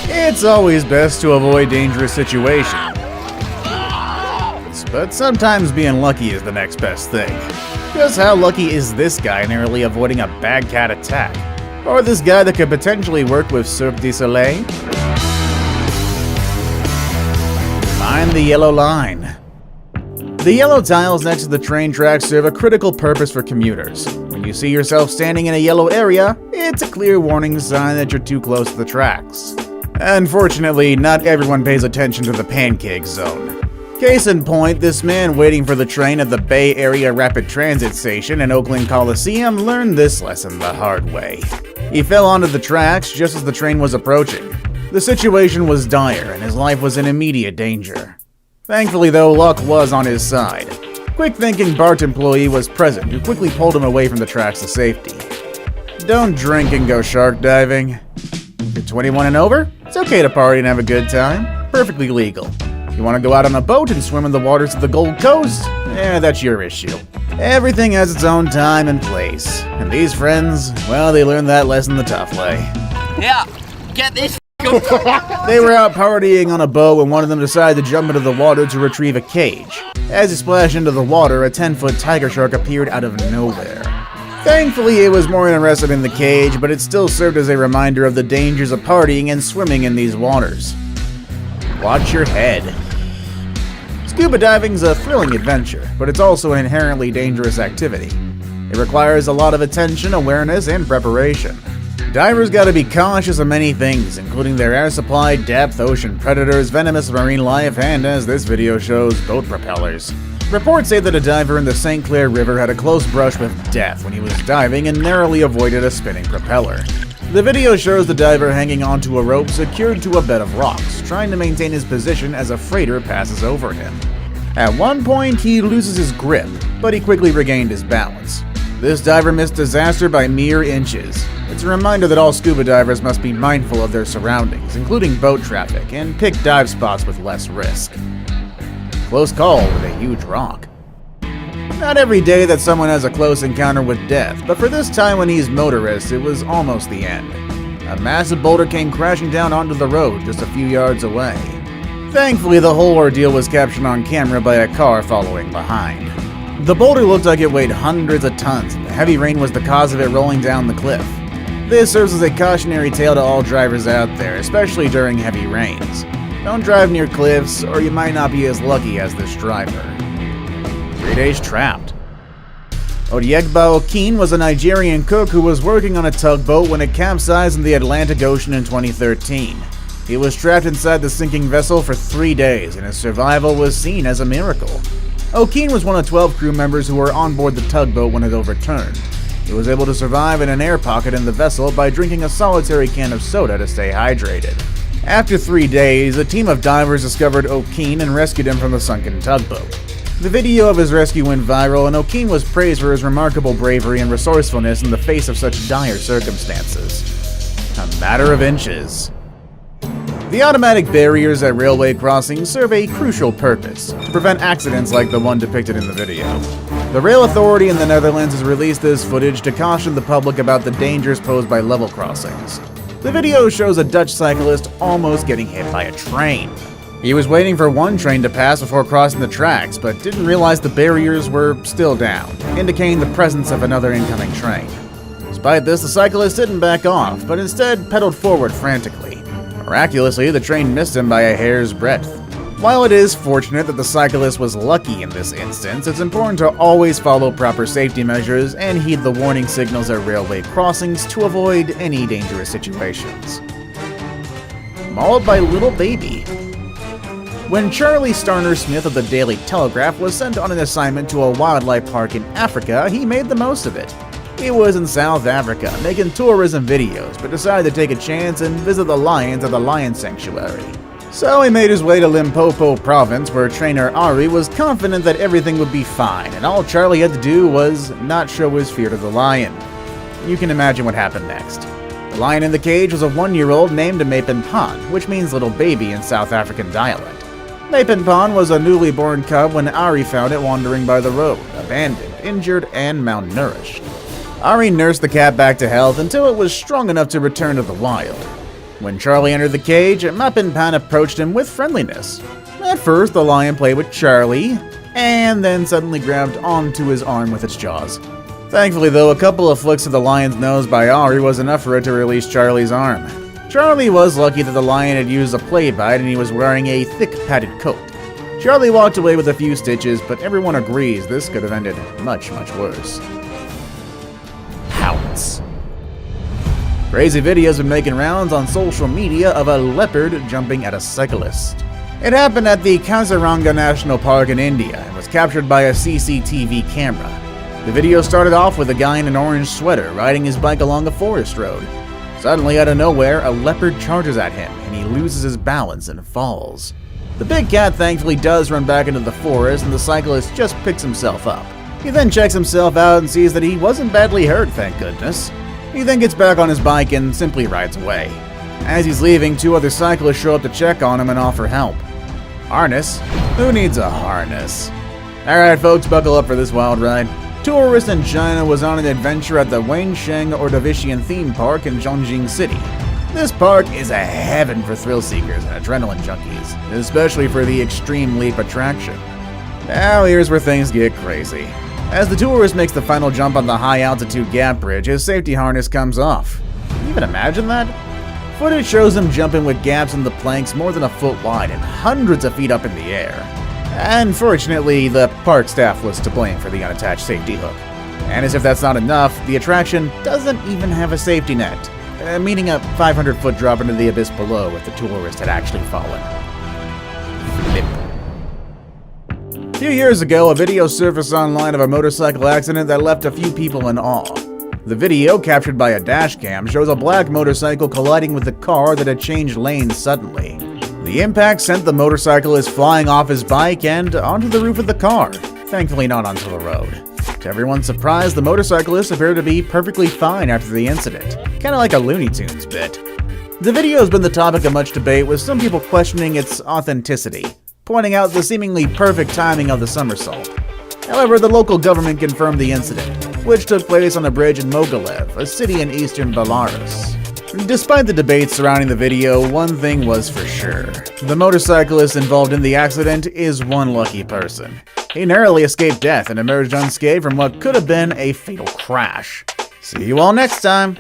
It's always best to avoid dangerous situations, but sometimes being lucky is the next best thing. Just how lucky is this guy narrowly avoiding a bad cat attack? Or this guy that could potentially work with Cirque du Soleil? Find the yellow line. The yellow tiles next to the train tracks serve a critical purpose for commuters. When you see yourself standing in a yellow area, it's a clear warning sign that you're too close to the tracks. Unfortunately, not everyone pays attention to the pancake zone. Case in point, this man waiting for the train at the Bay Area Rapid Transit Station in Oakland Coliseum learned this lesson the hard way. He fell onto the tracks just as the train was approaching. The situation was dire and his life was in immediate danger. Thankfully though, luck was on his side. Quick-thinking BART employee was present who quickly pulled him away from the tracks to safety. Don't drink and go shark diving. If you're 21 and over, it's okay to party and have a good time. Perfectly legal. You want to go out on a boat and swim in the waters of the Gold Coast? That's your issue. Everything has its own time and place. And these friends, well, they learned that lesson the tough way. Yeah, get this. They were out partying on a boat when one of them decided to jump into the water to retrieve a cage. As he splashed into the water, a 10-foot tiger shark appeared out of nowhere. Thankfully, it was more interested in the cage, but it still served as a reminder of the dangers of partying and swimming in these waters. Watch your head. Scuba diving's a thrilling adventure, but it's also an inherently dangerous activity. It requires a lot of attention, awareness, and preparation. Divers gotta be cautious of many things, including their air supply, depth, ocean predators, venomous marine life, and, as this video shows, boat propellers. Reports say that a diver in the St. Clair River had a close brush with death when he was diving and narrowly avoided a spinning propeller. The video shows the diver hanging onto a rope secured to a bed of rocks, trying to maintain his position as a freighter passes over him. At one point, he loses his grip, but he quickly regained his balance. This diver missed disaster by mere inches. It's a reminder that all scuba divers must be mindful of their surroundings, including boat traffic, and pick dive spots with less risk. Close call with a huge rock. Not every day that someone has a close encounter with death, but for this Taiwanese motorist, it was almost the end. A massive boulder came crashing down onto the road just a few yards away. Thankfully, the whole ordeal was captured on camera by a car following behind. The boulder looked like it weighed hundreds of tons, and the heavy rain was the cause of it rolling down the cliff. This serves as a cautionary tale to all drivers out there, especially during heavy rains. Don't drive near cliffs, or you might not be as lucky as this driver. 3 days trapped. Odiegba Okin was a Nigerian cook who was working on a tugboat when it capsized in the Atlantic Ocean in 2013. He was trapped inside the sinking vessel for 3 days, and his survival was seen as a miracle. Okin was one of 12 crew members who were on board the tugboat when it overturned. He was able to survive in an air pocket in the vessel by drinking a solitary can of soda to stay hydrated. After 3 days, a team of divers discovered Okin and rescued him from the sunken tugboat. The video of his rescue went viral, and Okin was praised for his remarkable bravery and resourcefulness in the face of such dire circumstances. A matter of inches. The automatic barriers at railway crossings serve a crucial purpose, to prevent accidents like the one depicted in the video. The Rail Authority in the Netherlands has released this footage to caution the public about the dangers posed by level crossings. The video shows a Dutch cyclist almost getting hit by a train. He was waiting for one train to pass before crossing the tracks, but didn't realize the barriers were still down, indicating the presence of another incoming train. Despite this, the cyclist didn't back off, but instead pedaled forward frantically. Miraculously, the train missed him by a hair's breadth. While it is fortunate that the cyclist was lucky in this instance, it's important to always follow proper safety measures and heed the warning signals at railway crossings to avoid any dangerous situations. Mauled by little baby. When Charlie Starner Smith of the Daily Telegraph was sent on an assignment to a wildlife park in Africa, he made the most of it. He was in South Africa, making tourism videos, but decided to take a chance and visit the lions at the lion sanctuary. So he made his way to Limpopo province, where trainer Ari was confident that everything would be fine, and all Charlie had to do was not show his fear to the lion. You can imagine what happened next. The lion in the cage was a 1-year-old named Mapinpan, which means little baby in South African dialect. Mapinpan was a newly born cub when Ari found it wandering by the road, abandoned, injured, and malnourished. Ari nursed the cat back to health until it was strong enough to return to the wild. When Charlie entered the cage, Muppin Pan approached him with friendliness. At first, the lion played with Charlie, and then suddenly grabbed onto his arm with its jaws. Thankfully though, a couple of flicks of the lion's nose by Ari was enough for it to release Charlie's arm. Charlie was lucky that the lion had used a play bite and he was wearing a thick padded coat. Charlie walked away with a few stitches, but everyone agrees this could have ended much, much worse. Pounce. Crazy videos have been making rounds on social media of a leopard jumping at a cyclist. It happened at the Kaziranga National Park in India and was captured by a CCTV camera. The video started off with a guy in an orange sweater riding his bike along a forest road. Suddenly, out of nowhere, a leopard charges at him and he loses his balance and falls. The big cat thankfully does run back into the forest and the cyclist just picks himself up. He then checks himself out and sees that he wasn't badly hurt, thank goodness. He then gets back on his bike and simply rides away. As he's leaving, two other cyclists show up to check on him and offer help. Harness? Who needs a harness? Alright folks, buckle up for this wild ride. Tourist in China was on an adventure at the Wangsheng Ordovician theme park in Zhongjing City. This park is a heaven for thrill seekers and adrenaline junkies, especially for the Extreme Leap attraction. Now here's where things get crazy. As the tourist makes the final jump on the high-altitude gap bridge, his safety harness comes off. Can you even imagine that? Footage shows him jumping with gaps in the planks more than a foot wide and hundreds of feet up in the air. Unfortunately, the park staff was to blame for the unattached safety hook. And as if that's not enough, the attraction doesn't even have a safety net, meaning a 500-foot drop into the abyss below if the tourist had actually fallen. Flip. A few years ago, a video surfaced online of a motorcycle accident that left a few people in awe. The video, captured by a dashcam, shows a black motorcycle colliding with a car that had changed lanes suddenly. The impact sent the motorcyclist flying off his bike and onto the roof of the car, thankfully not onto the road. To everyone's surprise, the motorcyclist appeared to be perfectly fine after the incident, kinda like a Looney Tunes bit. The video has been the topic of much debate, with some people questioning its authenticity, pointing out the seemingly perfect timing of the somersault. However, the local government confirmed the incident, which took place on a bridge in Mogilev, a city in eastern Belarus. Despite the debate surrounding the video, one thing was for sure. The motorcyclist involved in the accident is one lucky person. He narrowly escaped death and emerged unscathed from what could have been a fatal crash. See you all next time!